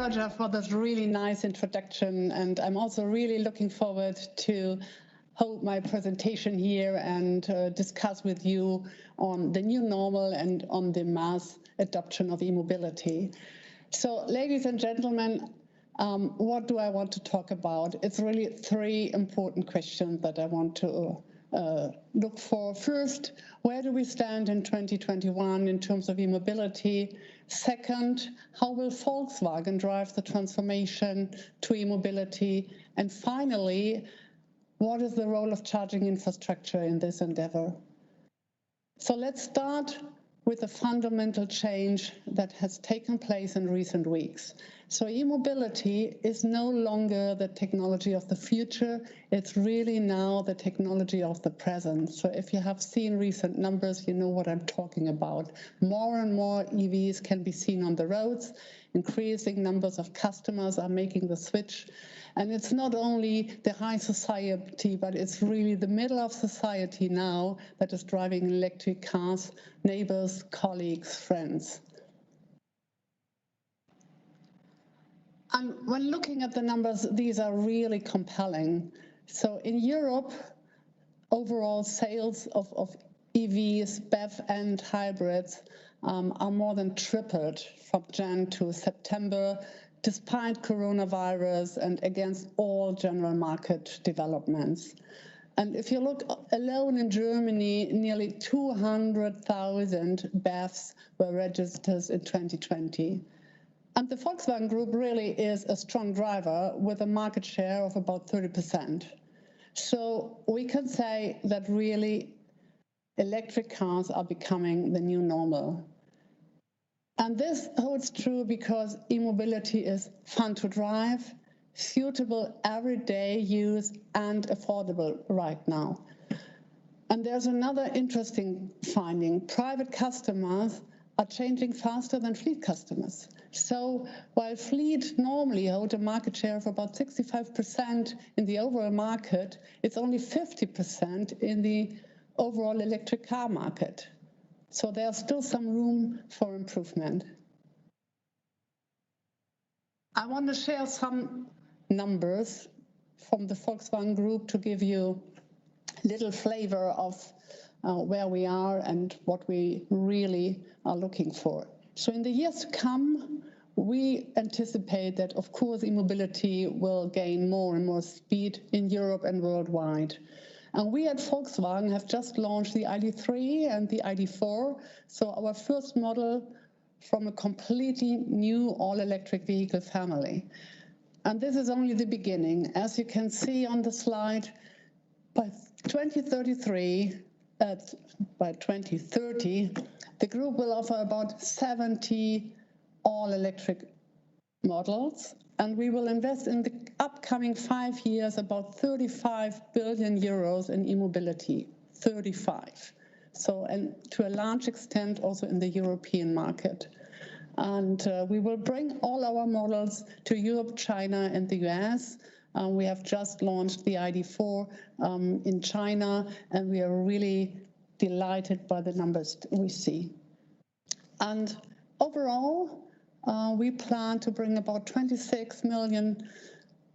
Roger, for this really nice introduction, and I'm also really looking forward to hold my presentation here and discuss with you on the new normal and on the mass adoption of e-mobility. So, ladies and gentlemen, what do I want to talk about? It's really three important questions that I want to look for. First, where do we stand in 2021 in terms of e-mobility? Second, how will Volkswagen drive the transformation to e-mobility? And finally, what is the role of charging infrastructure in this endeavor? So let's start with a fundamental change that has taken place in recent weeks. So e-mobility is no longer the technology of the future, it's really now the technology of the present. So if you have seen recent numbers, you know what I'm talking about. More and more EVs can be seen on the roads, increasing numbers of customers are making the switch. And it's not only the high society, but it's really the middle of society now that is driving electric cars, neighbors, colleagues, friends. And when looking at the numbers, these are really compelling. So in Europe, overall sales of EVs, BEV and hybrids are more than tripled from Jan to September, despite coronavirus and against all general market developments. And if you look alone in Germany, nearly 200,000 BEVs were registered in 2020. And the Volkswagen Group really is a strong driver with a market share of about 30%. So we can say that really electric cars are becoming the new normal. And this holds true because e-mobility is fun to drive, suitable everyday use, and affordable right now. And there's another interesting finding. Private customers are changing faster than fleet customers. So while fleet normally hold a market share of about 65% in the overall market, it's only 50% in the overall electric car market. So there's still some room for improvement. I want to share some numbers from the Volkswagen Group to give you a little flavor of where we are and what we really are looking for. So in the years to come, we anticipate that, of course, e-mobility will gain more and more speed in Europe and worldwide. And we at Volkswagen have just launched the ID.3 and the ID.4, so our first model from a completely new all-electric vehicle family. And this is only the beginning. As you can see on the slide, by 2030, the group will offer about 70 all-electric models, and we will invest in the upcoming 5 years about 35 billion euros in e-mobility, 35. So, and to a large extent also in the European market. And we will bring all our models to Europe, China, and the US. We have just launched the ID.4 in China, and we are really delighted by the numbers we see. And overall, we plan to bring about 26 million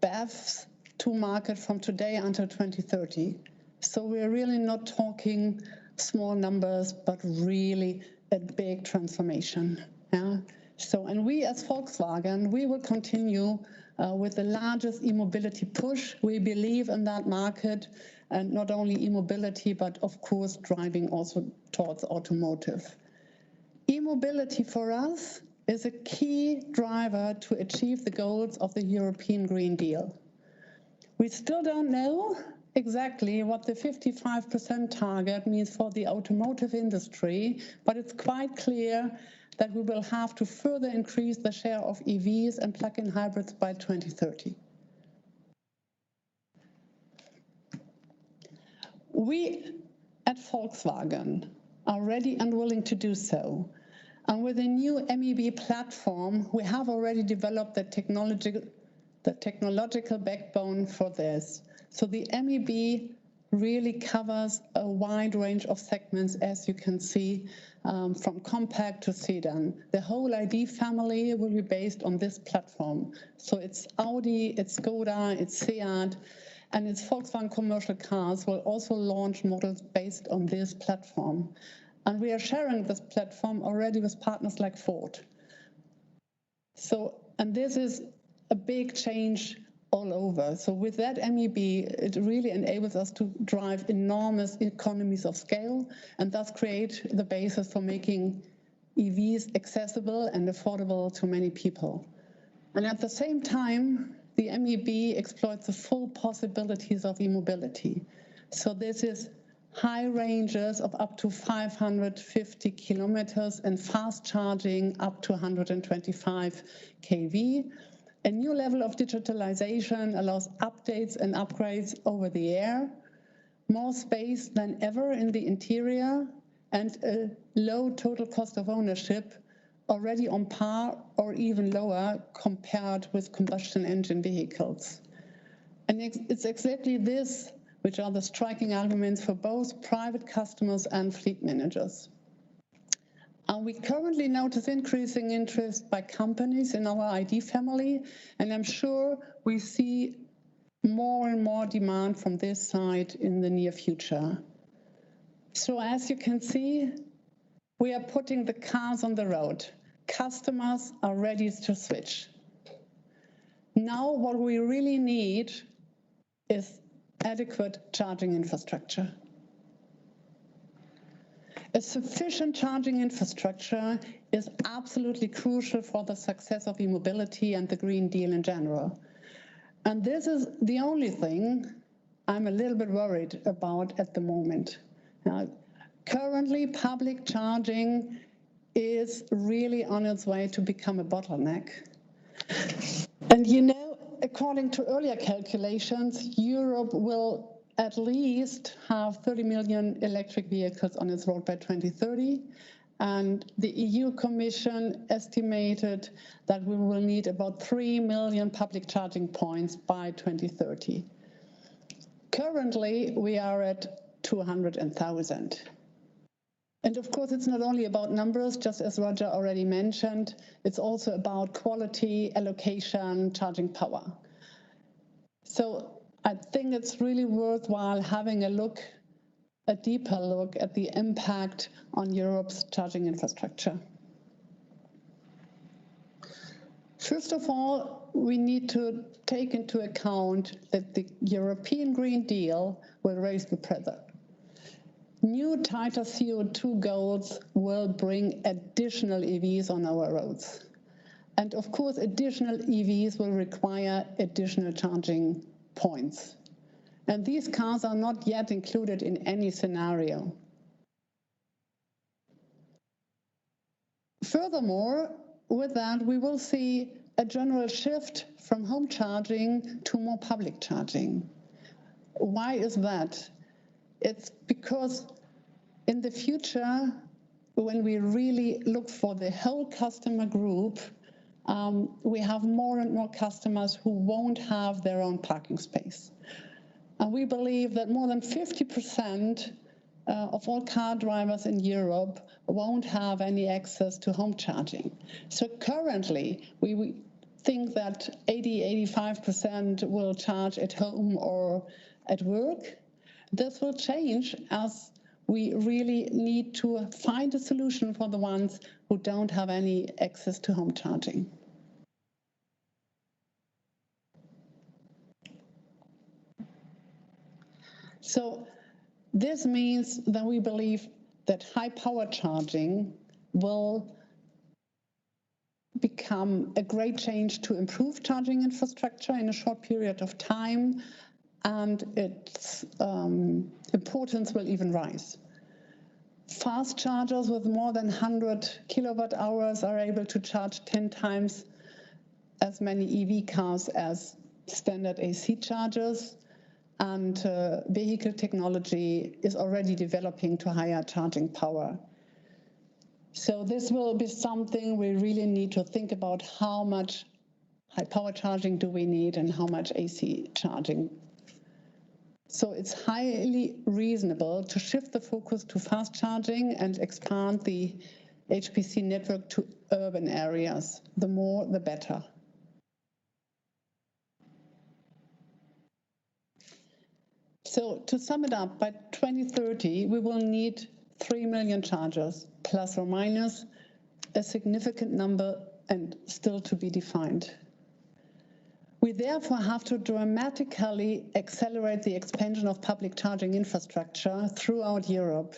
BEVs to market from today until 2030. So we're really not talking small numbers, but really a big transformation. Yeah. So, and we as Volkswagen, we will continue with the largest e-mobility push. We believe in that market, and not only e-mobility, but of course driving also towards automotive. E-mobility for us is a key driver to achieve the goals of the European Green Deal. We still don't know exactly what the 55% target means for the automotive industry, but it's quite clear that we will have to further increase the share of EVs and plug-in hybrids by 2030. We at Volkswagen are ready and willing to do so. And with the new MEB platform, we have already developed the technological backbone for this. So the MEB really covers a wide range of segments, as you can see, from compact to sedan. The whole ID family will be based on this platform. So it's Audi, it's Skoda, it's Seat, and its Volkswagen commercial cars will also launch models based on this platform. And we are sharing this platform already with partners like Ford. So, and this is a big change all over. So with that MEB, it really enables us to drive enormous economies of scale and thus create the basis for making EVs accessible and affordable to many people. And at the same time, the MEB exploits the full possibilities of e-mobility. So this is high ranges of up to 550 kilometers and fast charging up to 125 kV. A new level of digitalization allows updates and upgrades over the air, more space than ever in the interior, and a low total cost of ownership, already on par or even lower compared with combustion engine vehicles. And it's exactly this which are the striking arguments for both private customers and fleet managers. And we currently notice increasing interest by companies in our ID family, and I'm sure we see more and more demand from this side in the near future. So as you can see, we are putting the cars on the road. Customers are ready to switch. Now what we really need is adequate charging infrastructure. A sufficient charging infrastructure is absolutely crucial for the success of e-mobility and the Green Deal in general. And this is the only thing I'm a little bit worried about at the moment. Currently, public charging is really on its way to become a bottleneck. And you know, according to earlier calculations, Europe will at least have 30 million electric vehicles on its road by 2030. And the EU Commission estimated that we will need about 3 million public charging points by 2030. Currently, we are at 200,000. And of course, it's not only about numbers, just as Roger already mentioned, it's also about quality, allocation, charging power. So I think it's really worthwhile having a deeper look at the impact on Europe's charging infrastructure. First of all, we need to take into account that the European Green Deal will raise the pressure. New tighter CO2 goals will bring additional EVs on our roads. And of course, additional EVs will require additional charging points. And these cars are not yet included in any scenario. Furthermore, with that, we will see a general shift from home charging to more public charging. Why is that? It's because in the future, when we really look for the whole customer group, we have more and more customers who won't have their own parking space. And we believe that more than 50% of all car drivers in Europe won't have any access to home charging. So currently, we think that 85% will charge at home or at work. This will change as we really need to find a solution for the ones who don't have any access to home charging. So this means that we believe that high power charging will become a great change to improve charging infrastructure in a short period of time, and its importance will even rise. Fast chargers with more than 100 kilowatt hours are able to charge 10 times as many EV cars as standard AC chargers. And vehicle technology is already developing to higher charging power. So this will be something we really need to think about: how much high power charging do we need and how much AC charging. So it's highly reasonable to shift the focus to fast charging and expand the HPC network to urban areas. The more, the better. So to sum it up, by 2030, we will need 3 million chargers, plus or minus a significant number and still to be defined. We therefore have to dramatically accelerate the expansion of public charging infrastructure throughout Europe.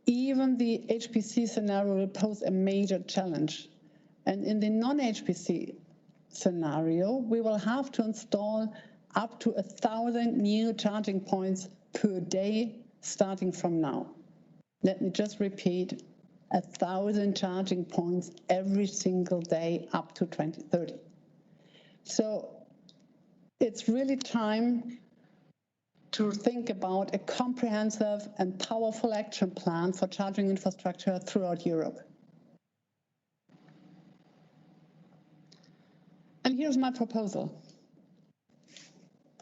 Even the HPC scenario will pose a major challenge. And in the non-HPC scenario, we will have to install up to 1,000 new charging points per day starting from now. Let me just repeat, 1,000 charging points every single day up to 2030. So it's really time to think about a comprehensive and powerful action plan for charging infrastructure throughout Europe. And here's my proposal.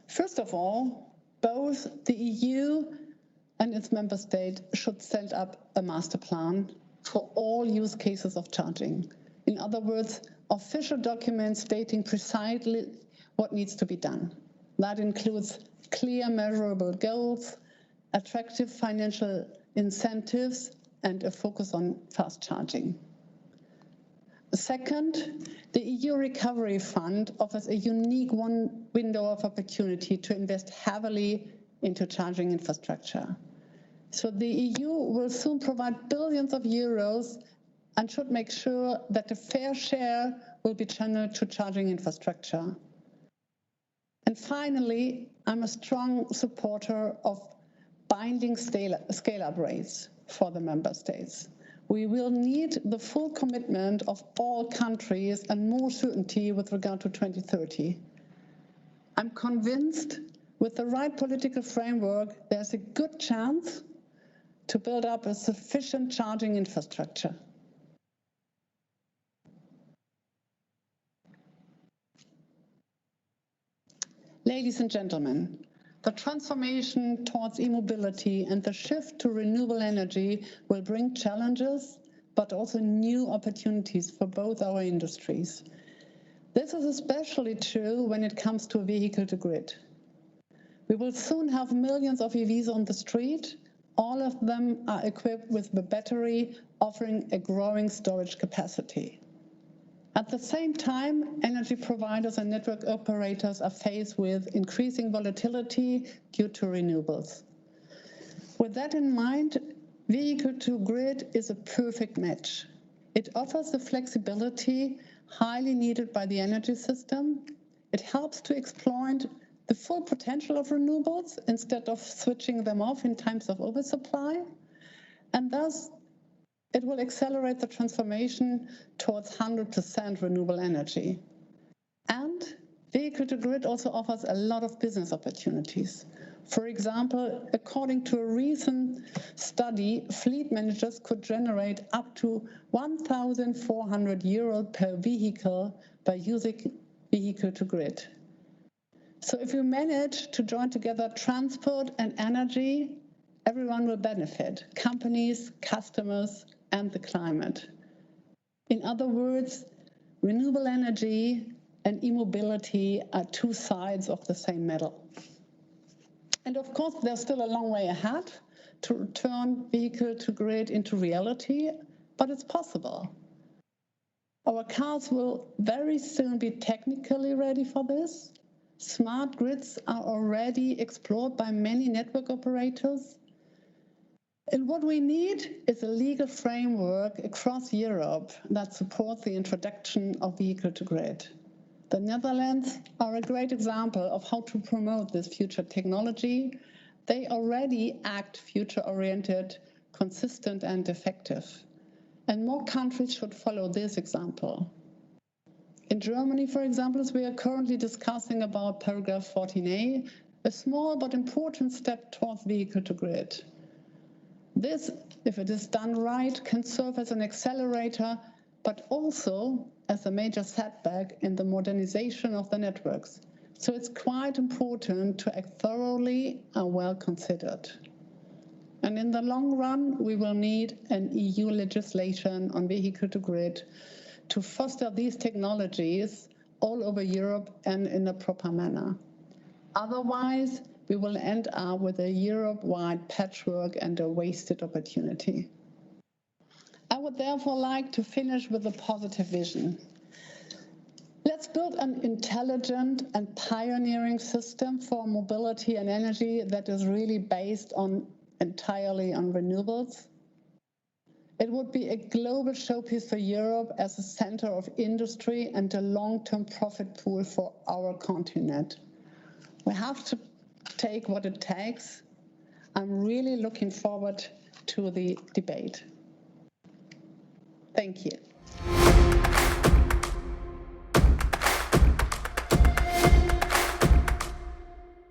First of all, both the EU and its member state should set up a master plan for all use cases of charging. In other words, official documents stating precisely what needs to be done. That includes clear measurable goals, attractive financial incentives, and a focus on fast charging. Second, the EU Recovery Fund offers a unique window of opportunity to invest heavily into charging infrastructure. So the EU will soon provide billions of euros and should make sure that a fair share will be channeled to charging infrastructure. And finally, I'm a strong supporter of binding scale-up rates for the member states. We will need the full commitment of all countries and more certainty with regard to 2030. I'm convinced with the right political framework, there's a good chance to build up a sufficient charging infrastructure. Ladies and gentlemen, the transformation towards e-mobility and the shift to renewable energy will bring challenges, but also new opportunities for both our industries. This is especially true when it comes to vehicle-to-grid. We will soon have millions of EVs on the street. All of them are equipped with the battery, offering a growing storage capacity. At the same time, energy providers and network operators are faced with increasing volatility due to renewables. With that in mind, vehicle-to-grid is a perfect match. It offers the flexibility highly needed by the energy system. It helps to exploit the full potential of renewables instead of switching them off in times of oversupply, and thus it will accelerate the transformation towards 100% renewable energy. And vehicle-to-grid also offers a lot of business opportunities. For example, according to a recent study, fleet managers could generate up to 1,400 euros per vehicle by using vehicle-to-grid. So if we manage to join together transport and energy, everyone will benefit: companies, customers, and the climate. In other words, renewable energy and e-mobility are two sides of the same medal. And of course, there's still a long way ahead to turn vehicle-to-grid into reality, but it's possible. Our cars will very soon be technically ready for this. Smart grids are already explored by many network operators. And what we need is a legal framework across Europe that supports the introduction of vehicle-to-grid. The Netherlands are a great example of how to promote this future technology. They already act future-oriented, consistent, and effective. And more countries should follow this example. In Germany, for example, we are currently discussing about paragraph 14a, a small but important step towards vehicle-to-grid. This, if it is done right, can serve as an accelerator, but also as a major setback in the modernization of the networks. So it's quite important to act thoroughly and well considered. And in the long run, we will need an EU legislation on vehicle-to-grid to foster these technologies all over Europe and in a proper manner. Otherwise, we will end up with a Europe-wide patchwork and a wasted opportunity. I would therefore like to finish with a positive vision. Let's build an intelligent and pioneering system for mobility and energy that is really based entirely on renewables. It would be a global showpiece for Europe as a center of industry and a long-term profit pool for our continent. We have to take what it takes. I'm really looking forward to the debate. Thank you.